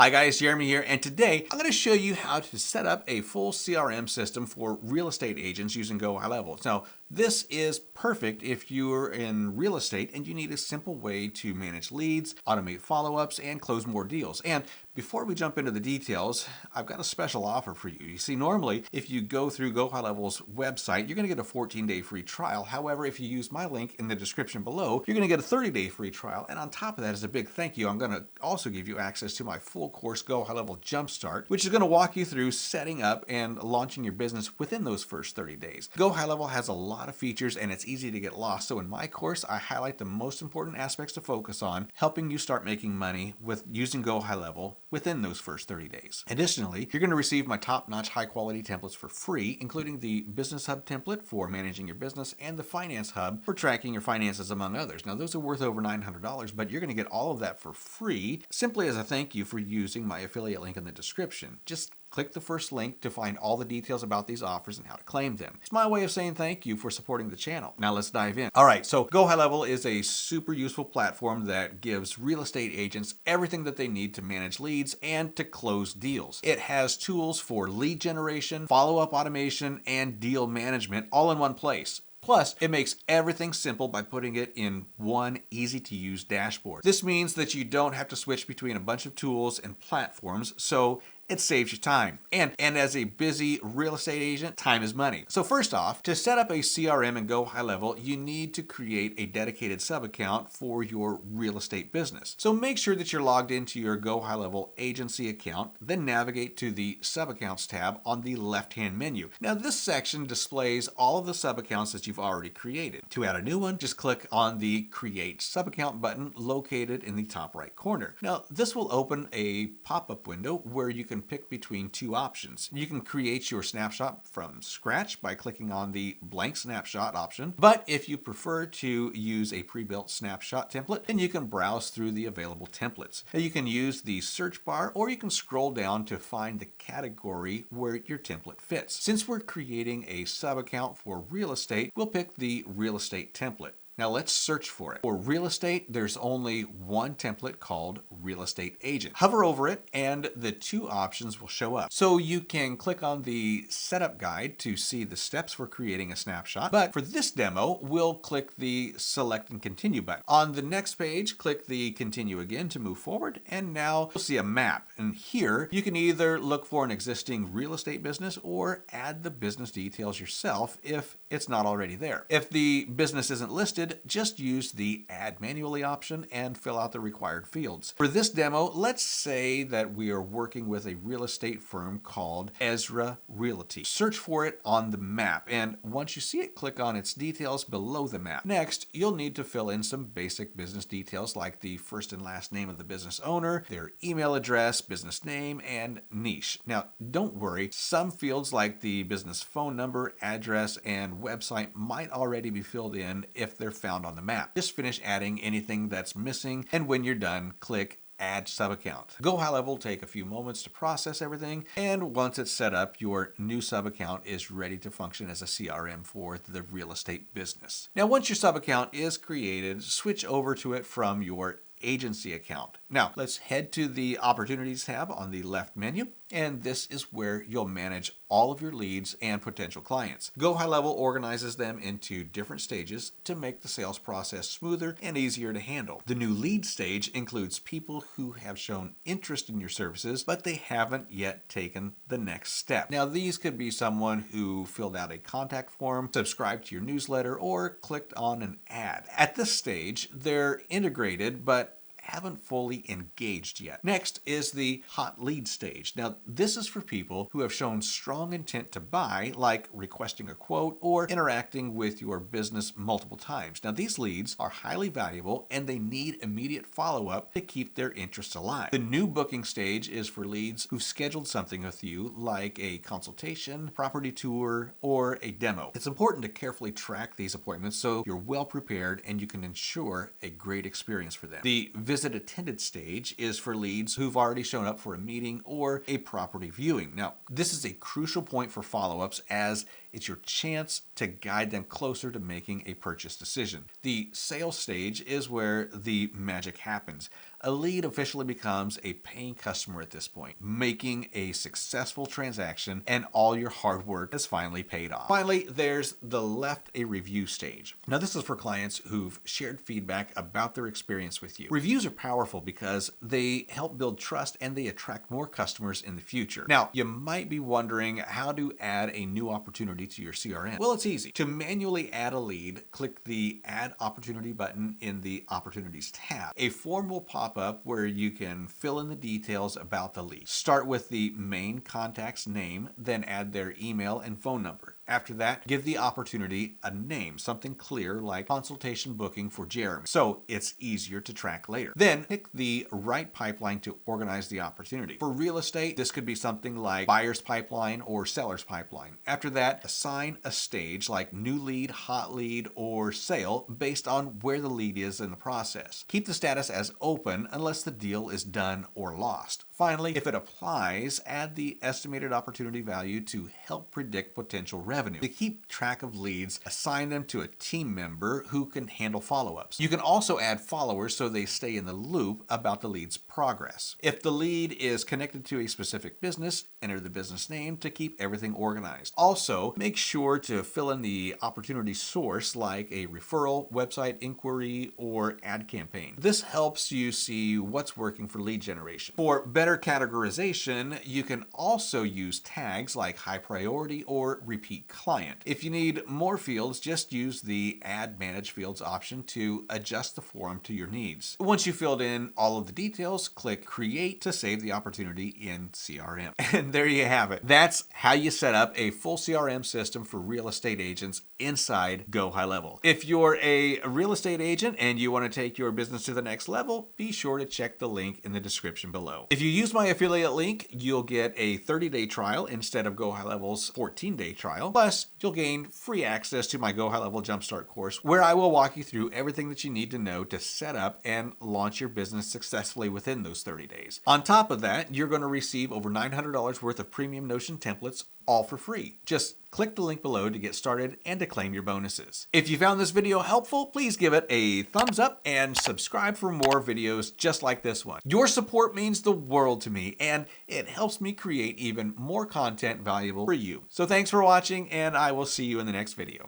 Hi guys, Jeremy here, and today I'm going to show you how to set up a full CRM system for real estate agents using GoHighLevel. Now, this is perfect if you're in real estate and you need a simple way to manage leads, automate follow-ups, and close more deals. And before we jump into the details, I've got a special offer for you. You see, normally, if you go through GoHighLevel's website, you're going to get a 14-day free trial. However, if you use my link in the description below, you're going to get a 30-day free trial. And on top of that, as a big thank you, I'm going to also give you access to my full course GoHighLevel Jumpstart, which is going to walk you through setting up and launching your business within those first 30 days. GoHighLevel has a lot of features and it's easy to get lost. So in my course, I highlight the most important aspects to focus on, helping you start making money with using GoHighLevel within those first 30 days. Additionally, you're going to receive my top-notch high-quality templates for free, including the Business Hub template for managing your business and the Finance Hub for tracking your finances, among others. Now, those are worth over $900, but you're going to get all of that for free simply as a thank you for using my affiliate link in the description. Just click the first link to find all the details about these offers and how to claim them. It's my way of saying thank you for supporting the channel. Now let's dive in. All right, so GoHighLevel is a super useful platform that gives real estate agents everything that they need to manage leads and to close deals. It has tools for lead generation, follow-up automation, and deal management all in one place. Plus, it makes everything simple by putting it in one easy-to-use dashboard. This means that you don't have to switch between a bunch of tools and platforms, so it saves you time. And as a busy real estate agent, time is money. So first off, to set up a CRM and GoHighLevel, you need to create a dedicated sub-account for your real estate business. So make sure that you're logged into your GoHighLevel agency account, then navigate to the sub-accounts tab on the left-hand menu. Now this section displays all of the sub-accounts that you've already created. To add a new one, just click on the Create Sub-Account button located in the top right corner. Now this will open a pop-up window where you can pick between two options. You can create your snapshot from scratch by clicking on the blank snapshot option, but if you prefer to use a pre-built snapshot template, then you can browse through the available templates. Now you can use the search bar or you can scroll down to find the category where your template fits. Since we're creating a sub-account for real estate, we'll pick the real estate template. Now let's search for it. For real estate, there's only one template called Real Estate Agent. Hover over it and the two options will show up. So you can click on the setup guide to see the steps for creating a snapshot. But for this demo, we'll click the Select and Continue button. On the next page, click the Continue again to move forward. And now you'll see a map. And here you can either look for an existing real estate business or add the business details yourself if it's not already there. If the business isn't listed, just use the Add Manually option and fill out the required fields. For this demo, let's say that we are working with a real estate firm called Ezra Realty. Search for it on the map, and once you see it, click on its details below the map. Next, you'll need to fill in some basic business details like the first and last name of the business owner, their email address, business name, and niche. Now, don't worry, some fields like the business phone number, address, and website might already be filled in if they're found on the map. Just finish adding anything that's missing, and when you're done, click Add Sub-Account. GoHighLevel will take a few moments to process everything, and once it's set up, your new sub-account is ready to function as a CRM for the real estate business. Now, once your sub-account is created, switch over to it from your agency account. Now, let's head to the Opportunities tab on the left menu, and this is where you'll manage all of your leads and potential clients. GoHighLevel organizes them into different stages to make the sales process smoother and easier to handle. The new lead stage includes people who have shown interest in your services, but they haven't yet taken the next step. Now, these could be someone who filled out a contact form, subscribed to your newsletter, or clicked on an ad. At this stage, they're integrated, but haven't fully engaged yet. Next is the hot lead stage. Now, this is for people who have shown strong intent to buy, like requesting a quote or interacting with your business multiple times. Now, these leads are highly valuable and they need immediate follow-up to keep their interest alive. The new booking stage is for leads who've scheduled something with you, like a consultation, property tour, or a demo. It's important to carefully track these appointments so you're well prepared and you can ensure a great experience for them. The visit attended stage is for leads who've already shown up for a meeting or a property viewing. Now, this is a crucial point for follow-ups as it's your chance to guide them closer to making a purchase decision. The sales stage is where the magic happens. a lead officially becomes a paying customer at this point, making a successful transaction, and all your hard work has finally paid off. Finally, there's the left a review stage. Now, this is for clients who've shared feedback about their experience with you. Reviews are powerful because they help build trust and they attract more customers in the future. Now, you might be wondering how to add a new opportunity to your CRM. Well, it's easy. To manually add a lead, click the Add Opportunity button in the Opportunities tab. A form will pop up where you can fill in the details about the lead. Start with the main contact's name, then add their email and phone number. After that, give the opportunity a name, something clear like consultation booking for Jeremy, so it's easier to track later. Then pick the right pipeline to organize the opportunity. For real estate, this could be something like buyer's pipeline or seller's pipeline. After that, assign a stage like new lead, hot lead, or sale based on where the lead is in the process. Keep the status as open unless the deal is done or lost. Finally, if it applies, add the estimated opportunity value to help predict potential revenue. To keep track of leads, assign them to a team member who can handle follow-ups. You can also add followers so they stay in the loop about the lead's progress. If the lead is connected to a specific business, enter the business name to keep everything organized. Also, make sure to fill in the opportunity source like a referral, website inquiry, or ad campaign. This helps you see what's working for lead generation. For better categorization, you can also use tags like high priority or repeat client. If you need more fields, just use the Add Manage Fields option to adjust the form to your needs. Once you've filled in all of the details, click Create to save the opportunity in CRM. And there you have it. That's how you set up a full CRM system for real estate agents inside GoHighLevel. If you're a real estate agent and you want to take your business to the next level, be sure to check the link in the description below. If you use my affiliate link, you'll get a 30-day trial instead of GoHighLevel's 14-day trial. Plus, you'll gain free access to my GoHighLevel Jumpstart course, where I will walk you through everything that you need to know to set up and launch your business successfully within those 30 days. On top of that, you're going to receive over $900 worth of premium Notion templates, all for free. Just click the link below to get started and to claim your bonuses. If you found this video helpful, please give it a thumbs up and subscribe for more videos just like this one. Your support means the world to me, and it helps me create even more content valuable for you. So thanks for watching, and I will see you in the next video.